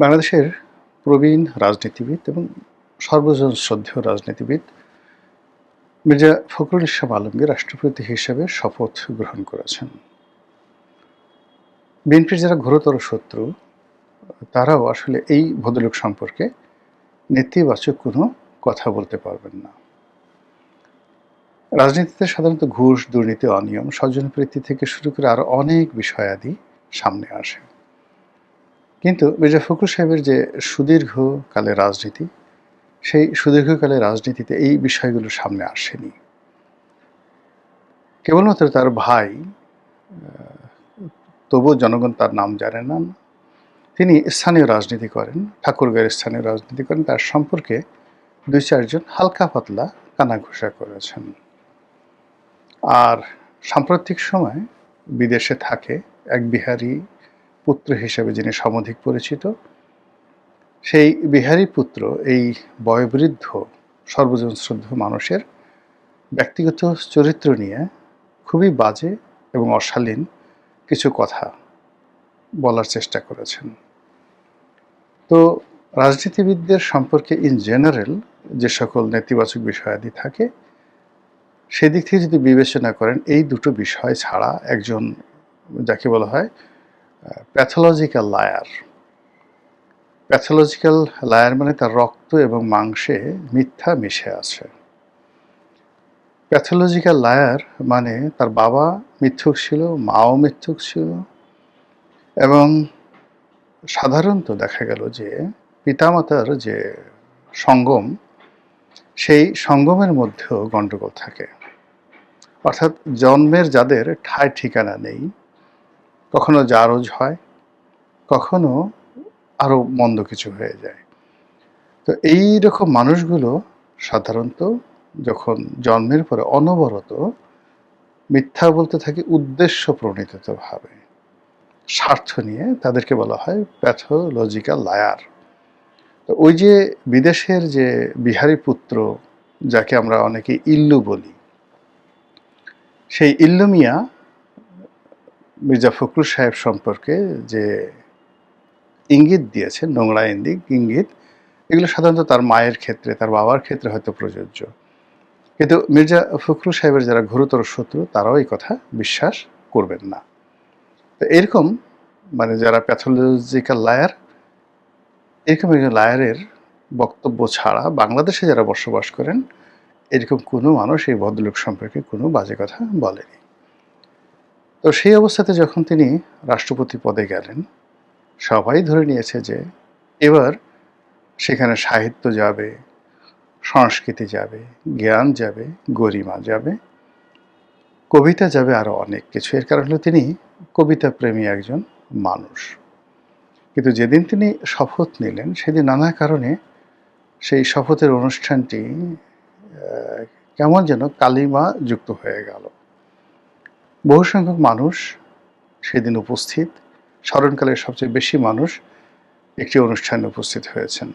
বাংলাদেশের প্রবীণ রাজনীতিবিদ এবং সর্বজন শ্রদ্ধেয় রাজনীতিবিদ মির্জা ফখরুল ইসলাম আলমগীর রাষ্ট্রপতি হিসেবে শপথ গ্রহণ করেছেন। বিএনপির যারা ঘোরতর শত্রু তারাও আসলে এই ভদ্রলোক সম্পর্কে নেতিবাচক কোনো কথা বলতে পারবেন না। রাজনীতিতে সাধারণত ঘুষ, দুর্নীতি, অনিয়ম, স্বজনপ্রীতি থেকে শুরু করে আরও অনেক বিষয়াদি সামনে আসে। কিন্তু মির্জা ফখরুল সাহেবের যে সুদীর্ঘকালের রাজনীতি, সেই সুদীর্ঘকালের রাজনীতিতে এই বিষয়গুলো সামনে আসেনি। কেবলমাত্র তার ভাই, তবুও জনগণ তার নাম জানে না, তিনি স্থানীয় রাজনীতি করেন, ঠাকুরগাঁয়ের স্থানীয় রাজনীতি করেন, তার সম্পর্কে ২-৪ জন হালকা পাতলা কানাঘুষা করেছেন। আর সাম্প্রতিক সময় বিদেশে থাকে এক বিহারি পুত্র হিসেবে যিনি সমধিক পরিচিত, সেই বিহারি পুত্র এই বয়োবৃদ্ধ সর্বজন শ্রদ্ধেয় মানুষের ব্যক্তিগত চরিত্র নিয়ে খুবই বাজে এবং অশালীন কিছু কথা বলার চেষ্টা করেছেন। তো রাজনীতিবিদদের সম্পর্কে ইন জেনারেল যে সকল নেতিবাচক বিষয়াদি থাকে, সেদিক থেকে যদি বিবেচনা করেন, এই দুটো বিষয় ছাড়া একজন যাকে বলা হয় প্যাথোলজিক্যাল লায়ার। প্যাথোলজিক্যাল লায়ার মানে তার রক্ত এবং মাংসে মিথ্যা মিশে আছে। প্যাথোলজিক্যাল লায়ার মানে তার বাবা মিথ্যুক ছিল, মাও মিথ্যুক ছিল, এবং সাধারণত দেখা গেল যে পিতামাতার যে সঙ্গম, সেই সঙ্গমের মধ্যেও গণ্ডগোল থাকে। অর্থাৎ জন্মের যাদের ঠাঁই ঠিকানা নেই, কখনো জারজ হয়, কখনো আরও মন্দ কিছু হয়ে যায়। তো এই রকম মানুষগুলো সাধারণত যখন জন্মের পরে অনবরত মিথ্যা বলতে থাকে উদ্দেশ্য প্রণীতভাবে, স্বার্থ নিয়ে, তাদেরকে বলা হয় প্যাথোলজিক্যাল লায়ার। তো ওই যে বিদেশের যে বিহারি পুত্র, যাকে আমরা অনেকে ইল্লু বলি, সেই ইল্লু মিয়া মির্জা ফখরুল সাহেব সম্পর্কে যে ইঙ্গিত দিয়েছেন, নোংরা ইঙ্গিত, এগুলো সাধারণত তার মায়ের ক্ষেত্রে, তার বাবার ক্ষেত্রে হয়তো প্রযোজ্য। কিন্তু মির্জা ফখরুল সাহেবের যারা ঘোরতর শত্রু, তারাও এই কথা বিশ্বাস করবেন না। তো এরকম মানে যারা প্যাথোলজিক্যাল লায়ার, এরকম একজন লায়ারের বক্তব্য ছাড়া বাংলাদেশে যারা বসবাস করেন, এরকম কোনো মানুষ এই ভদ্রলোক সম্পর্কে কোনো বাজে কথা বলেনি। তো সেই অবস্থাতে যখন তিনি রাষ্ট্রপতি পদে গেলেন, সবাই ধরে নিয়েছে যে এবার সেখানে সাহিত্য যাবে, সংস্কৃতি যাবে, জ্ঞান যাবে, গরিমা যাবে, কবিতা যাবে, আরও অনেক কিছু। এর কারণ হলো তিনি কবিতা প্রেমী একজন মানুষ। কিন্তু যেদিন তিনি শপথ নিলেন, সেদিন নানা কারণে সেই শপথের অনুষ্ঠানটি কেমন যেন কালিমা যুক্ত হয়ে গেল। বহু সংখ্যক মানুষ সেদিন উপস্থিত, স্মরণকালের সবচেয়ে বেশি মানুষ একটি অনুষ্ঠানে উপস্থিত হয়েছেন।